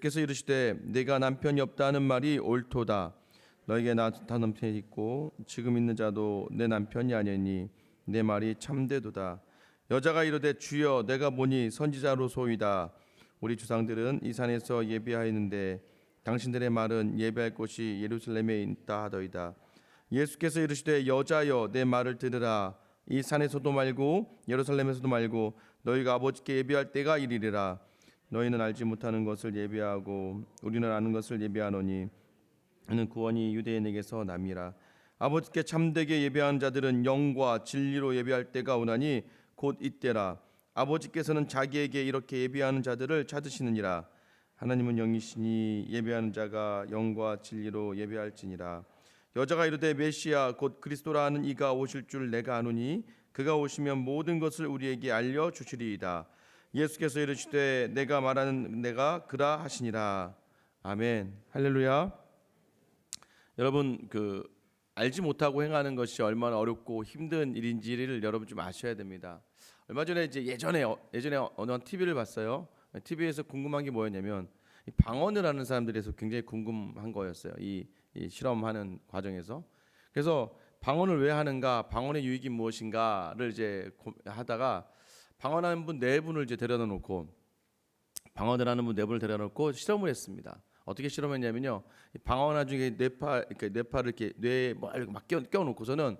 예수께서 이르시되 내가 남편이 없다 하는 말이 옳도다. 너에게 나 남편이 있고 지금 있는 자도 내 남편이 아니니 내 말이 참되도다. 여자가 이르되 주여 내가 보니 선지자로소이다. 우리 주상들은 이 산에서 예배하였는데 당신들의 말은 예배할 곳이 예루살렘에 있다 하더이다. 예수께서 이르시되 여자여 내 말을 들으라. 이 산에서도 말고 예루살렘에서도 말고 너희가 아버지께 예배할 때가 이르리라. 너희는 알지 못하는 것을 예배하고 우리는 아는 것을 예배하노니 이는 구원이 유대인에게서 남이라. 아버지께 참되게 예배하는 자들은 영과 진리로 예배할 때가 오나니 곧 이때라. 아버지께서는 자기에게 이렇게 예배하는 자들을 찾으시느니라. 하나님은 영이시니 예배하는 자가 영과 진리로 예배할지니라. 여자가 이르되 메시아 곧 그리스도라 하는 이가 오실 줄 내가 아노니 그가 오시면 모든 것을 우리에게 알려 주시리이다. 예수께서 이르시되 내가 말하는 내가 그라 하시니라. 아멘. 할렐루야. 여러분 알지 못하고 행하는 것이 얼마나 어렵고 힘든 일인지를 여러분 좀 아셔야 됩니다. 얼마 전에 예전에 어느 TV를 봤어요. TV에서 궁금한 게 뭐였냐면 이 방언을 하는 사람들에서 굉장히 궁금한 거였어요. 이 실험하는 과정에서. 그래서 방언을 왜 하는가, 방언의 유익이 무엇인가를 하다가 방언하는 분 네 분을 데려다 놓고 방언을 하는 분 네 분을 데려다 놓고 실험을 했습니다. 어떻게 실험했냐면요. 방언 중에 뇌파를 이렇게 뇌에 막 껴 놓고서는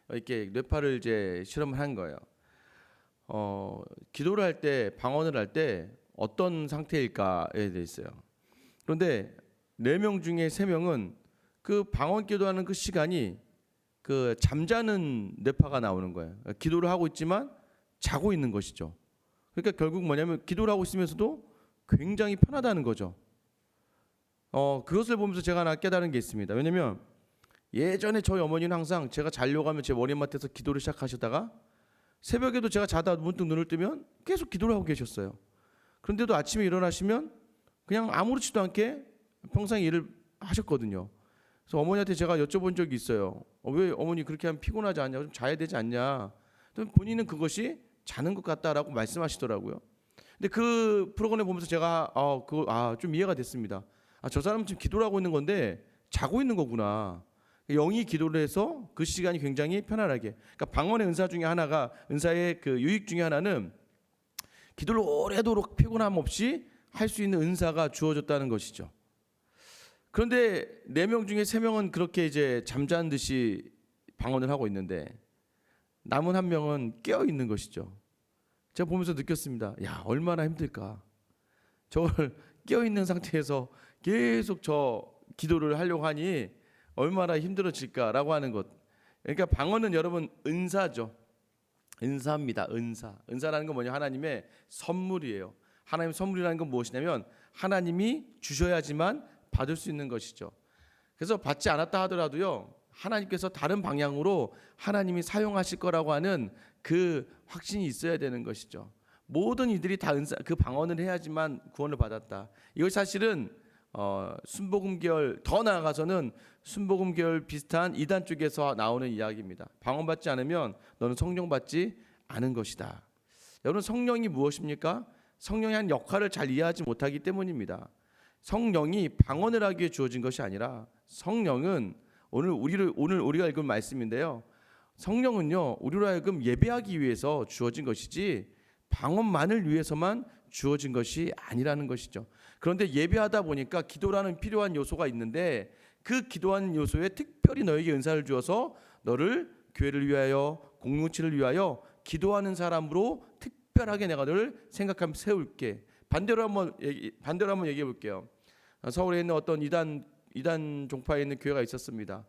이렇게 뇌파를 실험을 한 거예요. 기도를 할 때, 방언을 할 때 어떤 상태일까에 대해 있어요. 그런데 4명 중에 3명은 그 방언 기도하는 그 시간이 그 잠자는 뇌파가 나오는 거예요. 기도를 하고 있지만 자고 있는 것이죠. 그러니까 결국 뭐냐면 기도를 하고 있으면서도 굉장히 편하다는 거죠. 그것을 보면서 제가 하나 깨달은 게 있습니다. 왜냐면 예전에 저희 어머니는 항상 제가 자려고 하면 제 머리맡에서 기도를 시작하시다가 새벽에도 제가 자다 문득 눈을 뜨면 계속 기도를 하고 계셨어요. 그런데도 아침에 일어나시면 그냥 아무렇지도 않게 평생 일을 하셨거든요. 그래서 어머니한테 제가 여쭤본 적이 있어요. 왜 어머니 그렇게 하면 피곤하지 않냐? 좀 자야 되지 않냐? 본인은 그것이 자는 것 같다라고 말씀하시더라고요. 근데 그 프로그램 보면서 제가 좀 이해가 됐습니다. 저 사람은 지금 기도를 하고 있는 건데 자고 있는 거구나. 영이 기도를 해서 그 시간이 굉장히 편안하게. 그러니까 방언의 은사 중에 하나가, 은사의 그 유익 중에 하나는 기도를 오래도록 피곤함 없이 할 수 있는 은사가 주어졌다는 것이죠. 그런데 4명 중에 3명은 그렇게 잠자는 듯이 방언을 하고 있는데 남은 1명은 깨어 있는 것이죠. 제가 보면서 느꼈습니다. 야, 얼마나 힘들까. 저걸 깨어 있는 상태에서 계속 저 기도를 하려고 하니 얼마나 힘들어질까라고 하는 것. 그러니까 방언은 여러분 은사죠. 은사입니다. 은사라는 건 뭐냐? 하나님의 선물이에요. 하나님의 선물이라는 건 무엇이냐면 하나님이 주셔야지만 받을 수 있는 것이죠. 그래서 받지 않았다 하더라도요, 하나님께서 다른 방향으로 하나님이 사용하실 거라고 하는 그 확신이 있어야 되는 것이죠. 모든 이들이 다 그 방언을 해야지만 구원을 받았다. 이것이 사실은 순복음계열, 더 나아가서는 순복음계열 비슷한 이단 쪽에서 나오는 이야기입니다. 방언 받지 않으면 너는 성령 받지 않은 것이다. 여러분, 성령이 무엇입니까? 성령이 한 역할을 잘 이해하지 못하기 때문입니다. 성령이 방언을 하기 위해 주어진 것이 아니라 성령은 오늘 우리가 읽은 말씀인데요. 성령은요, 우리로 하여금 예배하기 위해서 주어진 것이지 방언만을 위해서만 주어진 것이 아니라는 것이죠. 그런데 예배하다 보니까 기도라는 필요한 요소가 있는데 그 기도하는 요소에 특별히 너에게 은사를 주어서 너를 교회를 위하여 공동체를 위하여 기도하는 사람으로 특별하게 내가 너를 생각하며 세울게. 반대로 한번 얘기해 볼게요. 서울에 있는 어떤 이단 종파에 있는 교회가 있었습니다.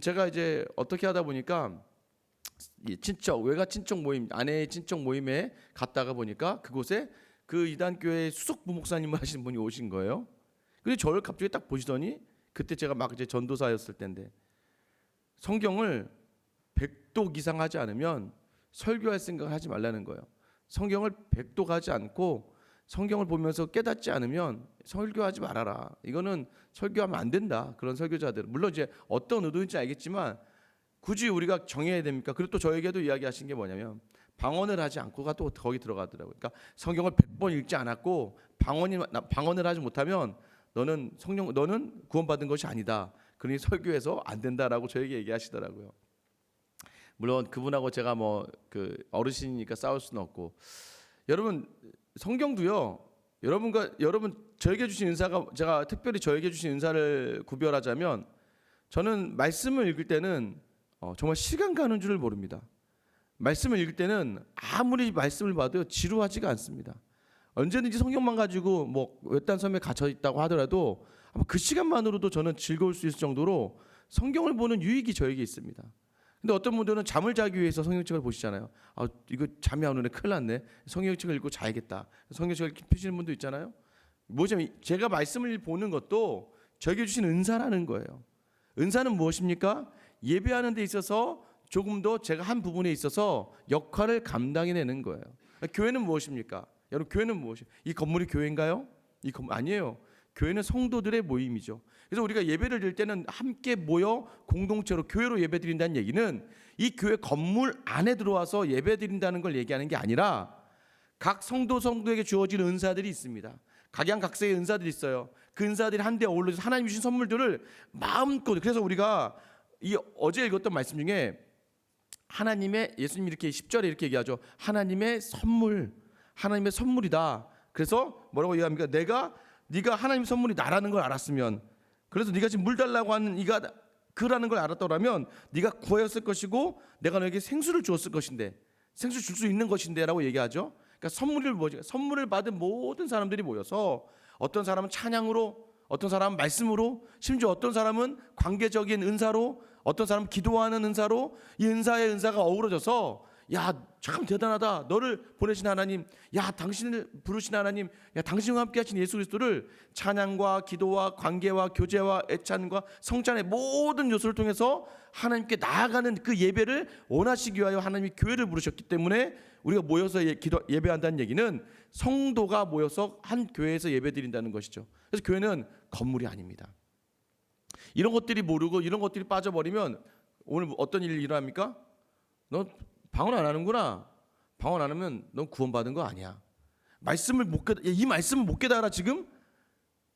제가 어떻게 하다 보니까 외가 친척 모임, 아내의 친척 모임에 갔다가 보니까 그곳에 그 이단 교회 수석 부목사님을 하시는 분이 오신 거예요. 근데 저를 갑자기 딱 보시더니, 그때 제가 막 전도사였을 때인데, 성경을 100독 이상 하지 않으면 설교할 생각을 하지 말라는 거예요. 성경을 100독 하지 않고 성경을 보면서 깨닫지 않으면 설교하지 말아라. 이거는 설교하면 안 된다. 그런 설교자들, 물론 어떤 의도인지 알겠지만 굳이 우리가 정해야 됩니까? 그리고 또 저에게도 이야기하신 게 뭐냐면, 방언을 하지 않고가 또 거기 들어가더라고요. 그러니까 성경을 100번 읽지 않았고 방언을 하지 못하면 너는 구원받은 것이 아니다. 그러니 설교해서 안 된다라고 저에게 얘기하시더라고요. 물론 그분하고 제가 뭐 그 어르신이니까 싸울 수는 없고, 여러분 성경도요. 여러분 저에게 주신 은사가, 제가 특별히 저에게 주신 은사를 구별하자면, 저는 말씀을 읽을 때는 정말 시간 가는 줄을 모릅니다. 말씀을 읽을 때는 아무리 말씀을 봐도 지루하지가 않습니다. 언제든지 성경만 가지고 뭐 외딴 섬에 갇혀 있다고 하더라도 아마 그 시간만으로도 저는 즐거울 수 있을 정도로 성경을 보는 유익이 저에게 있습니다. 근데 어떤 분들은 잠을 자기 위해서 성경책을 보시잖아요. 이거 잠이 안 오네, 큰일 났네, 성경책을 읽고 자야겠다, 성경책을 펴시는 분도 있잖아요. 뭐냐면 제가 말씀을 보는 것도 저에게 주신 은사라는 거예요. 은사는 무엇입니까? 예배하는 데 있어서 조금 더 제가 한 부분에 있어서 역할을 감당해내는 거예요. 교회는 무엇입니까? 여러분, 교회는 무엇이에요? 이 건물이 교회인가요? 이 건물 아니에요. 교회는 성도들의 모임이죠. 그래서 우리가 예배를 드릴 때는 함께 모여 공동체로 교회로 예배 드린다는 얘기는 이 교회 건물 안에 들어와서 예배 드린다는 걸 얘기하는 게 아니라, 각 성도에게 주어진 은사들이 있습니다. 각양각색의 은사들이 있어요. 그 은사들이 한데 어울려서 하나님 주신 선물들을 마음껏, 그래서 우리가 이 어제 읽었던 말씀 중에 하나님의, 예수님이 이렇게 10절에 이렇게 얘기하죠. 하나님의 선물이다. 그래서 뭐라고 얘기합니까? 네가 하나님의 선물이 나라는 걸 알았으면, 그래서 네가 지금 물 달라고 하는 이가 그라는 걸 알았더라면 네가 구하였을 것이고 내가 너에게 생수를 주었을 것인데, 생수 줄 수 있는 것인데라고 얘기하죠. 그러니까 선물을 받은 모든 사람들이 모여서, 어떤 사람은 찬양으로, 어떤 사람은 말씀으로, 심지어 어떤 사람은 관계적인 은사로, 어떤 사람은 기도하는 은사로, 이 은사가 어우러져서, 야, 참 대단하다, 너를 보내신 하나님, 야, 당신을 부르신 하나님, 야, 당신과 함께 하신 예수 그리스도를 찬양과 기도와 관계와 교제와 애찬과 성찬의 모든 요소를 통해서 하나님께 나아가는 그 예배를 원하시기 위하여 하나님이 교회를 부르셨기 때문에 우리가 모여서 예배한다는 얘기는 성도가 모여서 한 교회에서 예배드린다는 것이죠. 그래서 교회는 건물이 아닙니다. 이런 것들이 모르고 이런 것들이 빠져버리면 오늘 어떤 일이 일어납니까? 너 방언 안 하는구나. 방언 안 하면 넌 구원받은 거 아니야. 이 말씀을 못 깨달아 지금?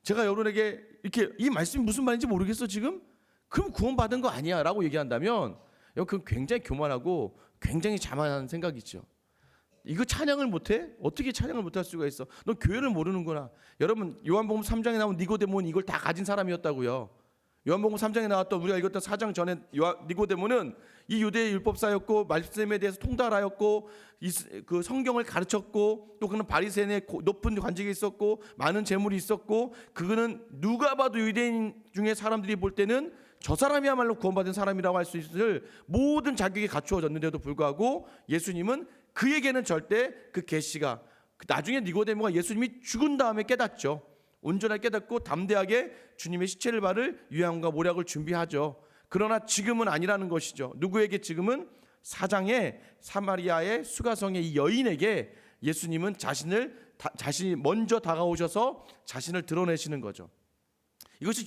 제가 여러분에게 이렇게 이 말씀이 무슨 말인지 모르겠어 지금? 그럼 구원받은 거 아니야 라고 얘기한다면, 그건 굉장히 교만하고 굉장히 자만한 생각이죠. 이거 찬양을 못해? 어떻게 찬양을 못할 수가 있어? 너 교회를 모르는구나. 여러분, 요한복음 3장에 나온 니고데모는 이걸 다 가진 사람이었다고요. 요한복음 3장에 나왔던 우리가 읽었던 4장 전에 니고데모는 이 유대의 율법사였고 말씀에 대해서 통달하였고 그 성경을 가르쳤고, 또 그는 바리새인의 높은 관직이 있었고 많은 재물이 있었고, 그는 누가 봐도 유대인 중에 사람들이 볼 때는 저 사람이야말로 구원받은 사람이라고 할 수 있을 모든 자격이 갖추어졌는데도 불구하고 예수님은 그에게는 절대 그 계시가, 나중에 니고데모가 예수님이 죽은 다음에 깨닫죠. 온전하게 깨닫고 담대하게 주님의 시체를 바를 유향과 모략을 준비하죠. 그러나 지금은 아니라는 것이죠. 누구에게? 지금은 4장에 사마리아의 수가성의 이 여인에게 예수님은 자신이 먼저 다가오셔서 자신을 드러내시는 거죠. 이것이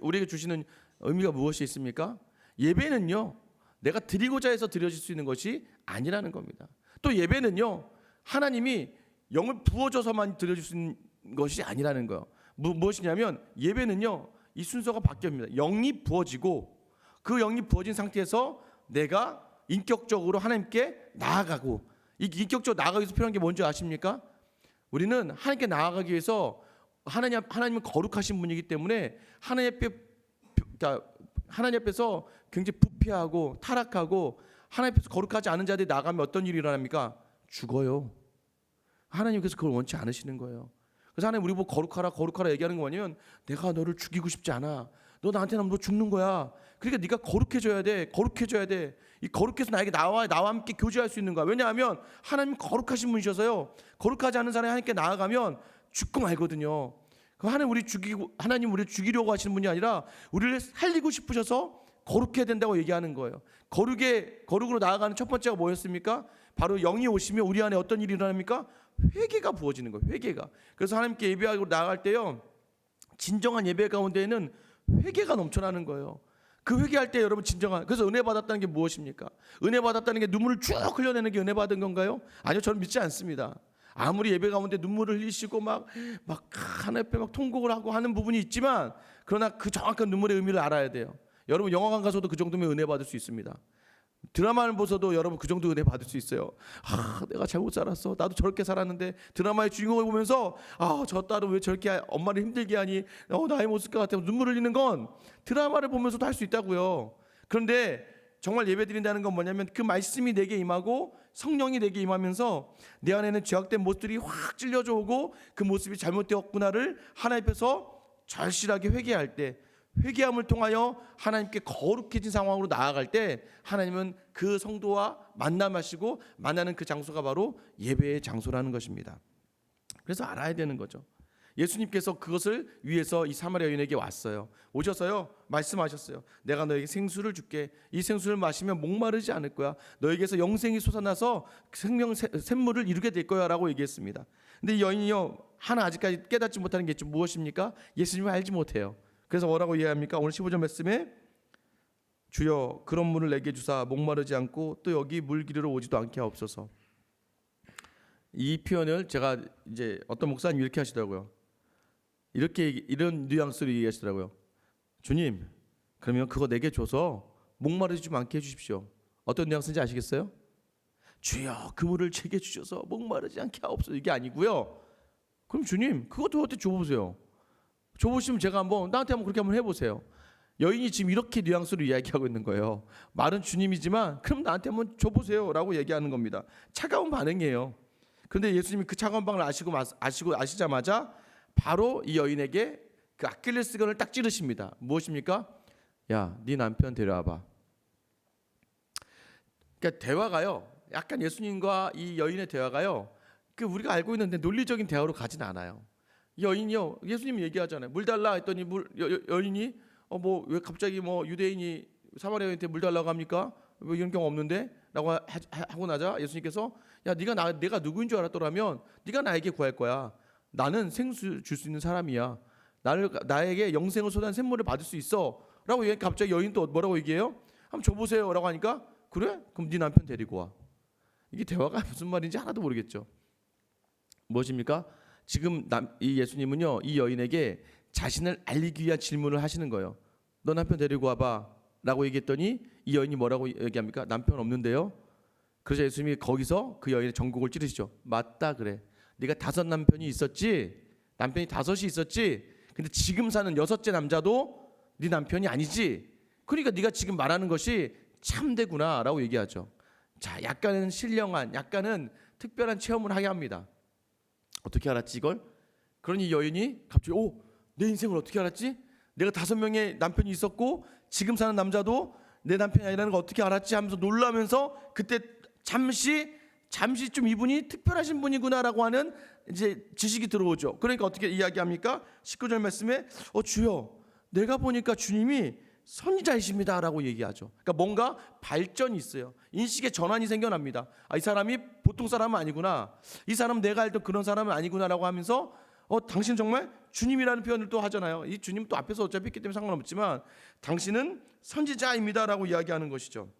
우리에게 주시는 의미가 무엇이 있습니까? 예배는요, 내가 드리고자 해서 드려질 수 있는 것이 아니라는 겁니다. 또 예배는요, 하나님이 영을 부어줘서만 드려질 수 있는 것이 아니라는 거예요. 무엇이냐면 예배는요, 이 순서가 바뀝니다. 영이 부어지고, 그 영이 부어진 상태에서 내가 인격적으로 하나님께 나아가고, 이 인격적으로 나아가기 위해서 필요한 게 뭔지 아십니까? 우리는 하나님께 나아가기 위해서 하나님은 거룩하신 분이기 때문에 하나님 앞에서 굉장히 부패하고 타락하고 하나님 앞에서 거룩하지 않은 자들이 나가면 어떤 일이 일어납니까? 죽어요. 하나님께서 그걸 원치 않으시는 거예요. 그래서 하나님 우리 보고 거룩하라 얘기하는 거 뭐냐면, 내가 너를 죽이고 싶지 않아. 너 나한테 나면 너 죽는 거야. 그러니까 네가 거룩해져야 돼. 이 거룩해서 나와 함께 교제할 수 있는 거야. 왜냐하면 하나님 거룩하신 분이셔서요. 거룩하지 않은 사람이 하나님께 나아가면 죽고 말거든요. 하나님 우리를 죽이려고 하시는 분이 아니라 우리를 살리고 싶으셔서 거룩해야 된다고 얘기하는 거예요. 거룩으로 나아가는 첫 번째가 뭐였습니까? 바로 영이 오시면 우리 안에 어떤 일이 일어납니까? 회개가 부어지는 거예요. 회개가. 그래서 하나님께 예배하고 나아갈 때요, 진정한 예배 가운데에는 회개가 넘쳐나는 거예요. 그 회개할 때 여러분 진정한, 그래서 은혜 받았다는 게 무엇입니까? 은혜 받았다는 게 눈물을 쭉 흘려내는 게 은혜 받은 건가요? 아니요, 저는 믿지 않습니다. 아무리 예배 가운데 눈물을 흘리시고 막 하나님 앞에 막 통곡을 하고 하는 부분이 있지만, 그러나 그 정확한 눈물의 의미를 알아야 돼요. 여러분 영화관 가서도 그 정도면 은혜 받을 수 있습니다. 드라마를 보셔도 여러분 그 정도 은혜 받을 수 있어요. 내가 잘못 살았어. 나도 저렇게 살았는데, 드라마의 주인공을 보면서 저 딸은 왜 저렇게 엄마를 힘들게 하니, 나의 모습 같아 눈물 흘리는 건 드라마를 보면서도 할 수 있다고요. 그런데 정말 예배드린다는 건 뭐냐면, 그 말씀이 내게 임하고 성령이 내게 임하면서 내 안에는 죄악된 모습들이 확 찔려져 오고, 그 모습이 잘못되었구나를 하나님 앞에서 절실하게 회개할 때, 회개함을 통하여 하나님께 거룩해진 상황으로 나아갈 때, 하나님은 그 성도와 만남하시고 만나는 그 장소가 바로 예배의 장소라는 것입니다. 그래서 알아야 되는 거죠. 예수님께서 그것을 위해서 이 사마리아 여인에게 왔어요. 오셔서요 말씀하셨어요. 내가 너에게 생수를 줄게. 이 생수를 마시면 목마르지 않을 거야. 너에게서 영생이 솟아나서 생명 샘물을 이루게 될 거야 라고 얘기했습니다. 근데 이 여인이요, 하나 아직까지 깨닫지 못하는 게 무엇입니까? 예수님을 알지 못해요. 그래서 뭐라고 이해합니까? 오늘 15절 말씀에 주여 그런 물을 내게 주사 목마르지 않고 또 여기 물 기르러 오지도 않게 하옵소서. 이 표현을 제가 이제 어떤 목사님 이렇게 하시더라고요. 이런 뉘앙스로 얘기하시더라고요. 주님, 그러면 그거 내게 줘서 목마르지 좀 않게 해주십시오. 어떤 뉘앙스인지 아시겠어요? 주여 그 물을 제게 주셔서 목마르지 않게 하옵소서, 이게 아니고요. 그럼 주님 그것도 어떻게 줘보세요. 줘보시면 제가 나한테 한번 그렇게 한번 해보세요. 여인이 지금 이렇게 뉘앙스로 이야기하고 있는 거예요. 말은 주님이지만 그럼 나한테 한번 줘보세요 라고 얘기하는 겁니다. 차가운 반응이에요. 그런데 예수님이 그 차가운 반응을 아시자마자 바로 이 여인에게 그 아킬레스건을 딱 찌르십니다. 무엇입니까? 야, 네 남편 데려와봐. 그러니까 대화가요, 약간 예수님과 이 여인의 대화가요, 그 우리가 알고 있는데 논리적인 대화로 가진 않아요. 여인이요, 예수님이 얘기하잖아요. 물 달라 했더니 여인이 왜 갑자기 유대인이 사마리아인한테 물 달라고 합니까? 왜 이런 경우 없는데? 라고 하고 나자 예수님께서 야, 내가 누구인 줄 알았더라면 네가 나에게 구할 거야. 나는 생수 줄 수 있는 사람이야. 나에게 영생을 쏟아낸 샘물을 받을 수 있어 라고 갑자기 여인 또 뭐라고 얘기해요? 한번 줘보세요 라고 하니까, 그래? 그럼 네 남편 데리고 와. 이게 대화가 무슨 말인지 하나도 모르겠죠. 무엇입니까? 지금 이 예수님은요, 이 여인에게 자신을 알리기 위한 질문을 하시는 거예요. 너 남편 데리고 와봐 라고 얘기했더니 이 여인이 뭐라고 얘기합니까? 남편 없는데요. 그래서 예수님이 거기서 그 여인의 전곡을 찌르시죠. 맞다 그래. 네가 5 남편이 있었지. 남편이 5이 있었지. 근데 지금 사는 6째 남자도 네 남편이 아니지. 그러니까 네가 지금 말하는 것이 참되구나 라고 얘기하죠. 자, 약간은 신령한, 약간은 특별한 체험을 하게 합니다. 어떻게 알았지 이걸? 그러니 여인이 갑자기 내 인생을 어떻게 알았지? 내가 5명의 남편이 있었고 지금 사는 남자도 내 남편이 아니라는 걸 어떻게 알았지? 하면서 놀라면서 그때 잠시 좀 이분이 특별하신 분이구나라고 하는 이제 지식이 들어오죠. 그러니까 어떻게 이야기합니까? 19절 말씀에 주여 내가 보니까 주님이 선지자이십니다라고 얘기하죠. 그러니까 뭔가 발전이 있어요. 인식의 전환이 생겨납니다. 이 사람이 보통 사람은 아니구나. 이 사람은 내가 알던 그런 사람은 아니구나라고 하면서 당신 정말 주님이라는 표현을 또 하잖아요. 이 주님 또 앞에서 어차피 있기 때문에 상관없지만 당신은 선지자입니다라고 이야기하는 것이죠.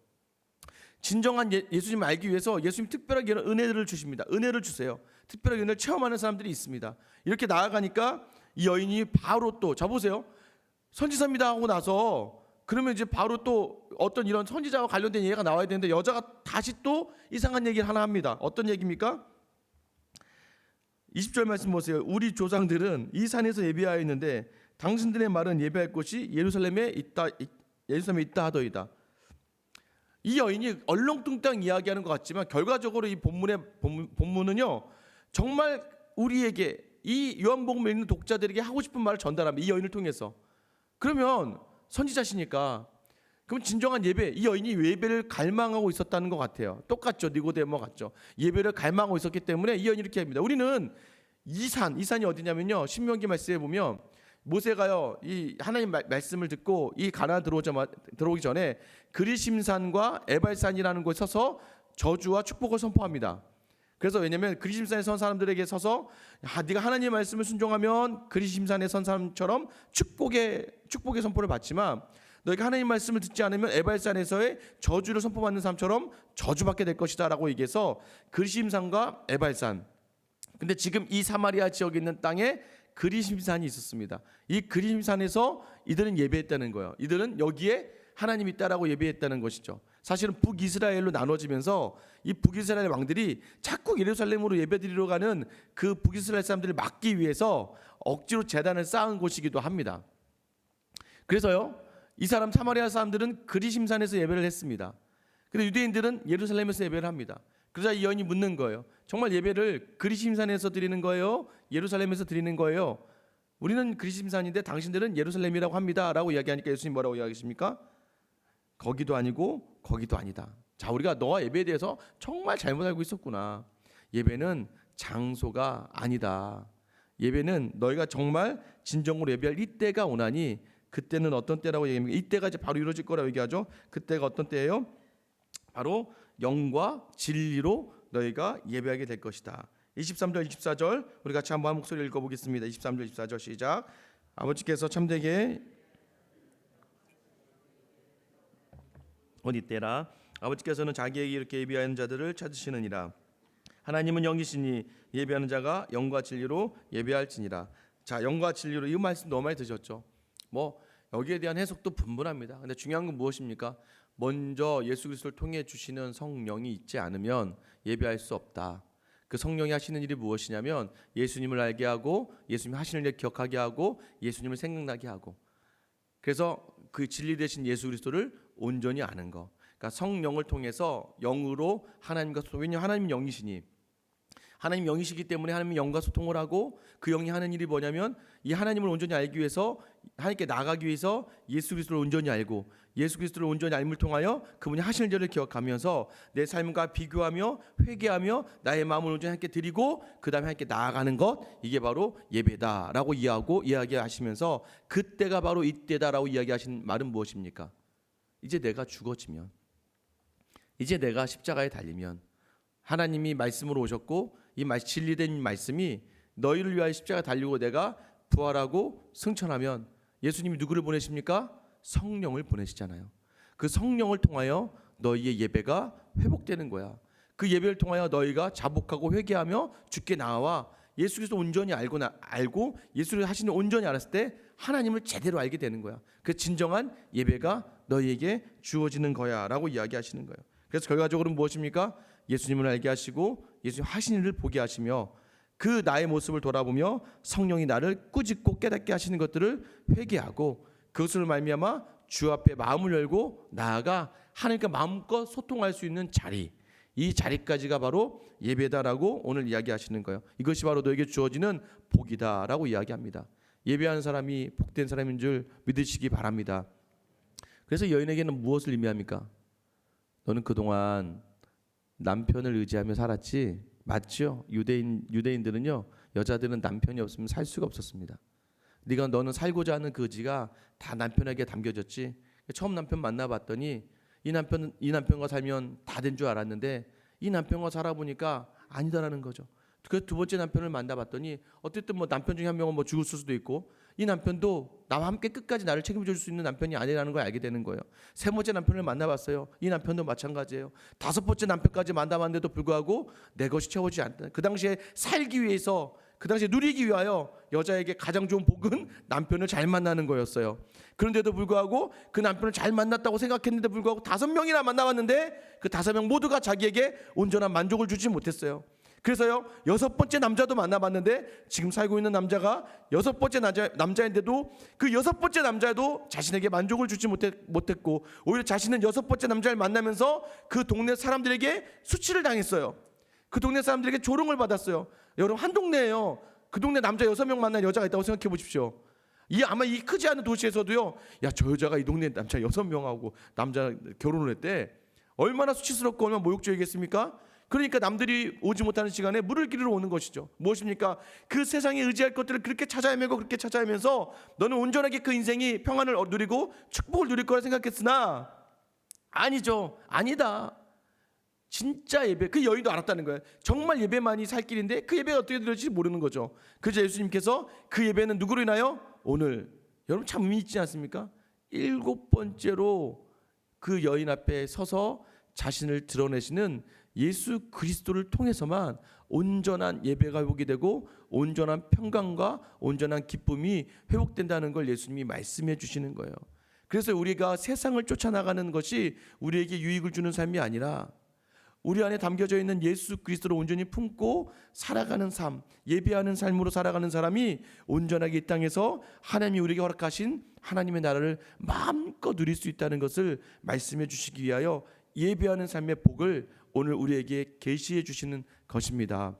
진정한 예수님을 알기 위해서 예수님 특별하게 이런 은혜를 주십니다. 은혜를 주세요. 특별하게 은혜를 체험하는 사람들이 있습니다. 이렇게 나아가니까 이 여인이 바로 또 보세요. 선지자입니다 하고 나서 그러면 이제 바로 또 어떤 이런 선지자와 관련된 얘기가 나와야 되는데 여자가 다시 또 이상한 얘기를 하나 합니다. 어떤 얘기입니까? 20절 말씀 보세요. 우리 조상들은 이 산에서 예배하였는데 당신들의 말은 예배할 곳이 예루살렘에 있다 하더이다. 이 여인이 얼렁뚱땅 이야기하는 것 같지만 결과적으로 이 본문은요 정말 우리에게 이 요한복음을 읽는 독자들에게 하고 싶은 말을 전달합니다. 이 여인을 통해서. 그러면 선지자시니까 그럼 진정한 예배, 이 여인이 예배를 갈망하고 있었다는 것 같아요. 똑같죠. 니고데모 같죠. 예배를 갈망하고 있었기 때문에 이 여인이 이렇게 합니다. 우리는 이 산이 어디냐면요, 신명기 말씀에 보면 모세가요 이 하나님 말씀을 듣고 이 가나안 들어오기 전에 그리심산과 에발산이라는 곳에 서서 저주와 축복을 선포합니다. 그래서 왜냐하면 그리심산에 선 사람들에게 서서 네가 하나님의 말씀을 순종하면 그리심산에 선 사람처럼 축복의 선포를 받지만 너희가 하나님 말씀을 듣지 않으면 에발산에서의 저주를 선포받는 사람처럼 저주받게 될 것이다 라고 얘기해서 그리심산과 에발산, 근데 지금 이 사마리아 지역에 있는 땅에 그리심산이 있었습니다. 이 그리심산에서 이들은 예배했다는 거예요. 이들은 여기에 하나님이 있다라고 예배했다는 것이죠. 사실은 북이스라엘로 나눠지면서 이 북이스라엘 왕들이 자꾸 예루살렘으로 예배드리러 가는 그 북이스라엘 사람들을 막기 위해서 억지로 제단을 쌓은 곳이기도 합니다. 그래서요, 이 사람 사마리아 사람들은 그리심산에서 예배를 했습니다. 근데 유대인들은 예루살렘에서 예배를 합니다. 그러자 이 여인이 묻는 거예요. 정말 예배를 그리심산에서 드리는 거예요? 예루살렘에서 드리는 거예요? 우리는 그리심산인데 당신들은 예루살렘이라고 합니다 라고 이야기하니까 예수님 뭐라고 이야기하십니까? 거기도 아니고 거기도 아니다. 자, 우리가 너와 예배에 대해서 정말 잘못 알고 있었구나. 예배는 장소가 아니다. 예배는 너희가 정말 진정으로 예배할 이때가 오나니, 그때는 어떤 때라고 얘기합니까? 이때가 이제 바로 이루어질 거라고 얘기하죠. 그때가 어떤 때예요? 바로 영과 진리로 너희가 예배하게 될 것이다. 23절 24절 우리 같이 한번 목소리 읽어보겠습니다. 23절 24절 시작. 아버지께서 참되게 어디 때라 아버지께서는 자기에게 이렇게 예배하는 자들을 찾으시느니라. 하나님은 영이시니 예배하는 자가 영과 진리로 예배할지니라. 자, 영과 진리로, 이 말씀 너무 많이 드셨죠. 뭐 여기에 대한 해석도 분분합니다. 근데 중요한 건 무엇입니까? 먼저 예수 그리스도를 통해 주시는 성령이 있지 않으면 예배할 수 없다. 그 성령이 하시는 일이 무엇이냐면 예수님을 알게 하고 예수님 하시는 일 기억하게 하고 예수님을 생각나게 하고, 그래서 그 진리 되신 예수 그리스도를 온전히 아는 거. 그러니까 성령을 통해서 영으로 하나님과 소통. 왜냐하면 하나님 영이시니, 하나님 영이시기 때문에 하나님이 영과 소통을 하고, 그 영이 하는 일이 뭐냐면 이 하나님을 온전히 알기 위해서, 하나님께 나아가기 위해서 예수 그리스도를 온전히 알고, 예수 그리스도를 온전히 알음을 통하여 그분이 하시는 일을 기억하면서 내 삶과 비교하며 회개하며 나의 마음을 온전히 함께 드리고 그 다음에 함께 나아가는 것, 이게 바로 예배다라고 이야기하시면서 그때가 바로 이때다라고 이야기하신 말은 무엇입니까? 이제 내가 죽어지면, 이제 내가 십자가에 달리면, 하나님이 말씀으로 오셨고 이 진리된 말씀이 너희를 위하여 십자가에 달리고 내가 부활하고 승천하면 예수님이 누구를 보내십니까? 성령을 보내시잖아요. 그 성령을 통하여 너희의 예배가 회복되는 거야. 그 예배를 통하여 너희가 자복하고 회개하며 주께 나와 예수 그리스도 온전히 알고 예수를 하시는 온전히 알았을 때 하나님을 제대로 알게 되는 거야. 그 진정한 예배가 너희에게 주어지는 거야 라고 이야기하시는 거예요. 그래서 결과적으로 무엇입니까? 예수님을 알게 하시고 예수님 하시는 일을 보게 하시며 그 나의 모습을 돌아보며 성령이 나를 꾸짖고 깨닫게 하시는 것들을 회개하고 그것을 말미암아 주 앞에 마음을 열고 나아가 하나님과 마음껏 소통할 수 있는 자리, 이 자리까지가 바로 예배다라고 오늘 이야기하시는 거예요. 이것이 바로 너에게 주어지는 복이다라고 이야기합니다. 예배하는 사람이 복된 사람인 줄 믿으시기 바랍니다. 그래서 여인에게는 무엇을 의미합니까? 너는 그동안 남편을 의지하며 살았지, 맞죠? 유대인들은요, 여자들은 남편이 없으면 살 수가 없었습니다. 너는 살고자 하는 그 의지가 다 남편에게 담겨졌지. 처음 남편 만나봤더니 이 남편과 살면 다 된 줄 알았는데 이 남편과 살아보니까 아니다라는 거죠. 그 두 번째 남편을 만나봤더니 어쨌든 뭐 남편 중에 한 명은 뭐 죽을 수도 있고 이 남편도 나와 함께 끝까지 나를 책임져 줄 수 있는 남편이 아니라는 걸 알게 되는 거예요. 세 번째 남편을 만나봤어요. 이 남편도 마찬가지예요. 다섯 번째 남편까지 만나봤는데도 불구하고 내 것이 채워지지 않다. 그 당시에 살기 위해서, 그 당시에 누리기 위하여 여자에게 가장 좋은 복은 남편을 잘 만나는 거였어요. 그런데도 불구하고 그 남편을 잘 만났다고 생각했는데 불구하고 5명이나 만나봤는데 그 5명 모두가 자기에게 온전한 만족을 주지 못했어요. 그래서요, 6번째 남자도 만나봤는데 지금 살고 있는 남자가 6번째 남자인데도 그 6번째 남자도 자신에게 만족을 주지 못했고 오히려 자신은 6번째 남자를 만나면서 그 동네 사람들에게 수치를 당했어요. 그 동네 사람들에게 조롱을 받았어요. 여러분, 한 동네예요. 그 동네 남자 6명 만난 여자가 있다고 생각해 보십시오. 아마 이 크지 않은 도시에서도요, 야, 저 여자가 이 동네 남자 6명하고 남자 결혼을 했대. 얼마나 수치스럽고 얼마나 모욕적이겠습니까? 그러니까 남들이 오지 못하는 시간에 물을 기르러 오는 것이죠. 무엇입니까? 그 세상에 의지할 것들을 그렇게 찾아 헤매고 그렇게 찾아 헤매서 너는 온전하게 그 인생이 평안을 누리고 축복을 누릴 거라 생각했으나 아니죠. 아니다. 진짜 예배, 그 여인도 알았다는 거예요. 정말 예배만이 살 길인데 그 예배가 어떻게 들어질지 모르는 거죠. 그래서 예수님께서 그 예배는 누구로 인하여? 오늘 여러분 참 의미 있지 않습니까? 7번째로 그 여인 앞에 서서 자신을 드러내시는 예수 그리스도를 통해서만 온전한 예배가 회복이 되고 온전한 평강과 온전한 기쁨이 회복된다는 걸 예수님이 말씀해 주시는 거예요. 그래서 우리가 세상을 쫓아나가는 것이 우리에게 유익을 주는 삶이 아니라 우리 안에 담겨져 있는 예수 그리스도를 온전히 품고 살아가는 삶, 예배하는 삶으로 살아가는 사람이 온전하게 이 땅에서 하나님이 우리에게 허락하신 하나님의 나라를 마음껏 누릴 수 있다는 것을 말씀해 주시기 위하여 예배하는 삶의 복을 오늘 우리에게 계시해 주시는 것입니다.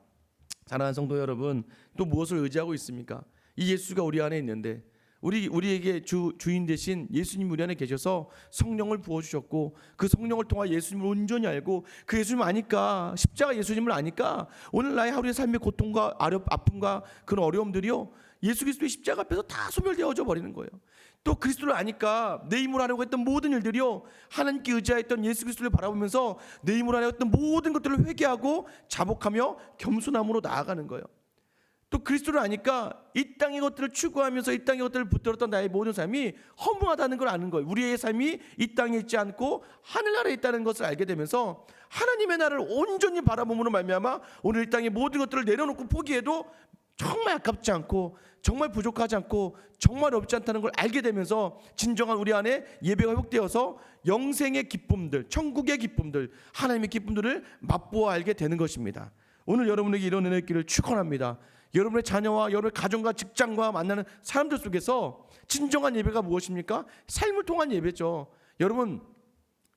사랑하는 성도 여러분, 또 무엇을 의지하고 있습니까? 이 예수가 우리 안에 있는데 우리에게 주인 되신 예수님 우리 안에 계셔서 성령을 부어주셨고 그 성령을 통해 예수님을 온전히 알고 그 예수님을 아니까, 십자가 예수님을 아니까 오늘 나의 하루의 삶의 고통과 아픔과 그런 어려움들이요 예수 그리스도의 십자가 앞에서 다 소멸되어져 버리는 거예요. 또 그리스도를 아니까 내 힘으로 하려고 했던 모든 일들이요 하나님께 의지하였던 예수 그리스도를 바라보면서 내 힘으로 하려고 했던 모든 것들을 회개하고 자복하며 겸손함으로 나아가는 거예요. 또 그리스도를 아니까 이 땅의 것들을 추구하면서 이 땅의 것들을 붙들었던 나의 모든 삶이 허무하다는 걸 아는 거예요. 우리의 삶이 이 땅에 있지 않고 하늘나라에 있다는 것을 알게 되면서 하나님의 나라를 온전히 바라봄으로 말미암아 오늘 이 땅의 모든 것들을 내려놓고 포기해도 정말 아깝지 않고 정말 부족하지 않고 정말 없지 않다는 걸 알게 되면서 진정한 우리 안에 예배가 회복되어서 영생의 기쁨들, 천국의 기쁨들, 하나님의 기쁨들을 맛보아 알게 되는 것입니다. 오늘 여러분에게 이런 은혜의 길을 축원합니다. 여러분의 자녀와 여러분의 가정과 직장과 만나는 사람들 속에서 진정한 예배가 무엇입니까? 삶을 통한 예배죠. 여러분,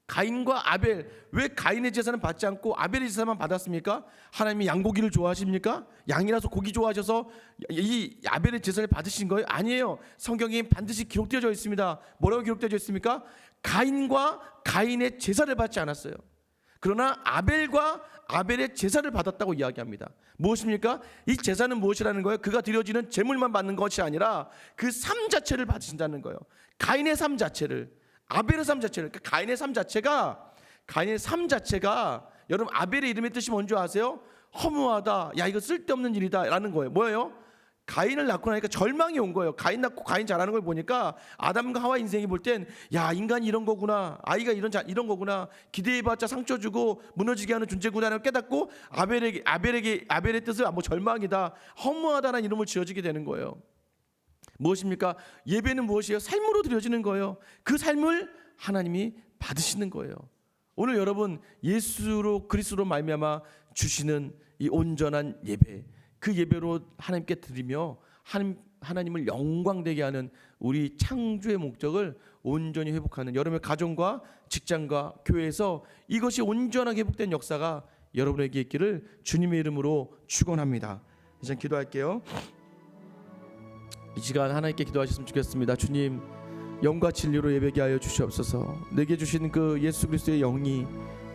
가인과 아벨, 왜 가인의 제사는 받지 않고 아벨의 제사만 받았습니까? 하나님이 양고기를 좋아하십니까? 양이라서 고기 좋아하셔서 이 아벨의 제사를 받으신 거예요? 아니에요. 성경에 반드시 기록되어져 있습니다. 뭐라고 기록되어져 있습니까? 가인과 가인의 제사를 받지 않았어요. 그러나 아벨과 아벨의 제사를 받았다고 이야기합니다. 무엇입니까? 이 제사는 무엇이라는 거예요? 그가 드려지는 제물만 받는 것이 아니라 그 삶 자체를 받으신다는 거예요. 가인의 삶 자체를, 아벨의 삶 자체를. 그러니까 가인의 삶 자체가 여러분 아벨의 이름의 뜻이 뭔지 아세요? 허무하다, 야 이거 쓸데없는 일이다 라는 거예요. 뭐예요? 가인을 낳고 나니까 절망이 온 거예요. 가인 낳고 가인 자라는 걸 보니까 아담과 하와 인생이 볼 땐 야 인간이 이런 거구나, 아이가 이런 거구나, 기대해봤자 상처 주고 무너지게 하는 존재구나를 깨닫고 아벨의 뜻을 절망이다, 허무하다라는 이름을 지어지게 되는 거예요. 무엇입니까? 예배는 무엇이에요? 삶으로 드려지는 거예요. 그 삶을 하나님이 받으시는 거예요. 오늘 여러분 예수로 그리스도로 말미암아 주시는 이 온전한 예배, 그 예배로 하나님께 드리며 하나님을 영광되게 하는 우리 창조의 목적을 온전히 회복하는 여러분의 가정과 직장과 교회에서 이것이 온전하게 회복된 역사가 여러분에게 있기를 주님의 이름으로 축원합니다. 이제 기도할게요. 이 시간 하나님께 기도하셨으면 좋겠습니다. 주님, 영과 진리로 예배게 하여 주시옵소서. 내게 주신 그 예수 그리스도의 영이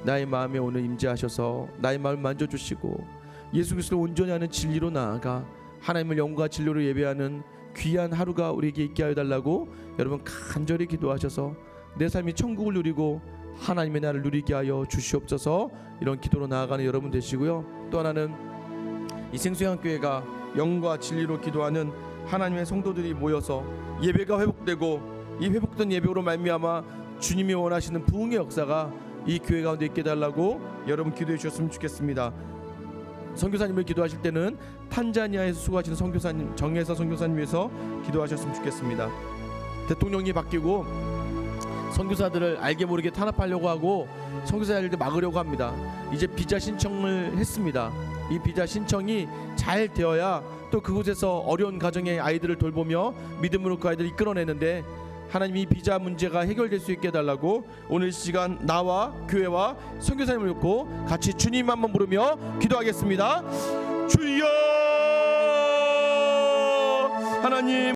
나의 마음에 오늘 임재하셔서 나의 마음을 만져주시고 예수 그리스도를 온전히 하는 진리로 나아가 하나님을 영과 진리로 예배하는 귀한 하루가 우리에게 있게 하여 달라고 여러분 간절히 기도하셔서 내 삶이 천국을 누리고 하나님의 나라를 누리게 하여 주시옵소서. 이런 기도로 나아가는 여러분 되시고요. 또 하나는 이 생수양교회가 영과 진리로 기도하는 하나님의 성도들이 모여서 예배가 회복되고 이 회복된 예배로 말미암아 주님이 원하시는 부흥의 역사가 이 교회 가운데 있게 해달라고 여러분 기도해 주셨으면 좋겠습니다. 선교사님을 기도하실 때는 탄자니아에서 수고하시는 선교사님, 정혜서 선교사님 위해서 기도하셨으면 좋겠습니다. 대통령이 바뀌고 선교사들을 알게 모르게 탄압하려고 하고 선교사들을 막으려고 합니다. 이제 비자 신청을 했습니다. 이 비자 신청이 잘 되어야 또 그곳에서 어려운 가정의 아이들을 돌보며 믿음으로 그 아이들을 이끌어내는데 하나님이 비자 문제가 해결될 수 있게 해달라고 오늘 시간 나와 교회와 선교사님을 놓고 같이 주님 한번 부르며 기도하겠습니다. 주여, 하나님